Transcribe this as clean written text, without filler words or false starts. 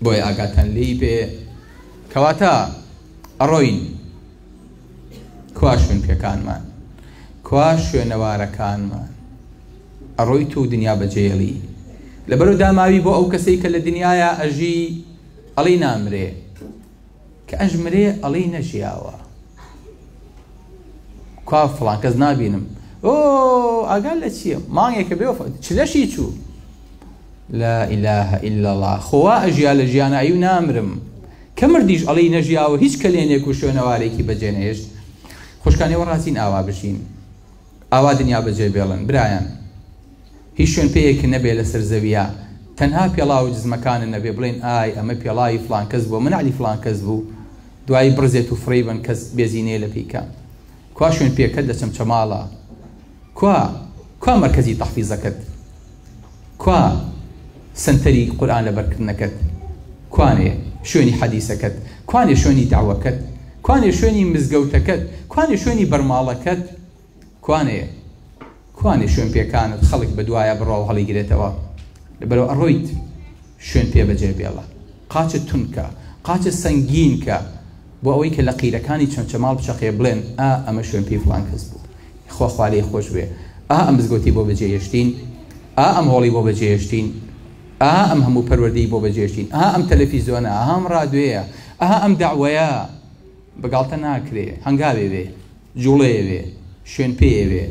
بۆیە ئاگاتان لێی بێ کەواتە ئەڕۆین کوا شوێن پێکانمان کوا شوێنەوارەکانمان ئەڕۆی تو دنیا بەجێڵی لەبەرو داماوی بۆ ئەو کەسەی کە لە دنیاە ئەژی ئەڵی نامرێ کە ئەژمرێ ئەڵی نەژیاوە کوا فڵان کەس نابینم ئۆ ئاگال لە چییە مانگێکە بێ چ لەشی چوو لا إله إلا الله خوا ئەژیا لە ژیانە ئەی و نامرم کە مردیش ئەڵی نەژیاوە هیچ کەلێنێک و شوێنەوارێکی بەجێنێشت خوشکانەوە ڕاستین ئاوا بشین ئاوا دنیا بەجێ بێڵن برایان هیچ شوێن پێیەک نەبێ لەسەر زەویە تەنها پێڵاو جزمەکانە نەبێ بڵێن ئای ئەمە پێڵاوی فڵان کەس بوو منعلی فڵان کەس بوو دوایی برزێت و فڕێبن کەس بێزینێ لە پیکە کوا شوێن پێکەت لە چەمچەماڵە کوا مەرکەزی تەحفیزەکەت کوا سنتەری قورئان لەبەرکردنەکەت کوانێ شوێنی حەدیسەکەت کوانێ شوێنی داوەکەت کوانێ شوێنی مزگەوتەکەت کوانێ شوێنی بەرماڵەکەت کوانێ شوێن پێکانت خەڵک بە دوایە بڕۆ هەڵی گرێتەوە لەبەرەوە ئەڕۆیت شوێن پێ بەجێ بێڵە قاچە تونکە قاچە سەنگینکە بۆ ئەوەی کە لە قیرەکانی چەمچەماڵ بچەقێ بڵێن ئەمە شوێن پێی فڵان کەس بوو خوا خوالێ خۆش بێ ئەم مزگەوتی بۆ بەجێهێشتین ئەم هۆڵی بۆ بەجێهێشتین ئەم هەموو پەروەردەی بۆ بەجێهێشتین ئەم تەلەڤیزۆنە ئەم ڕادیۆیە ئەم داوایە بەگاڵتە ناکرێ هەنگاوێ بێ جوڵەیە بێ شوێن پێیە بێ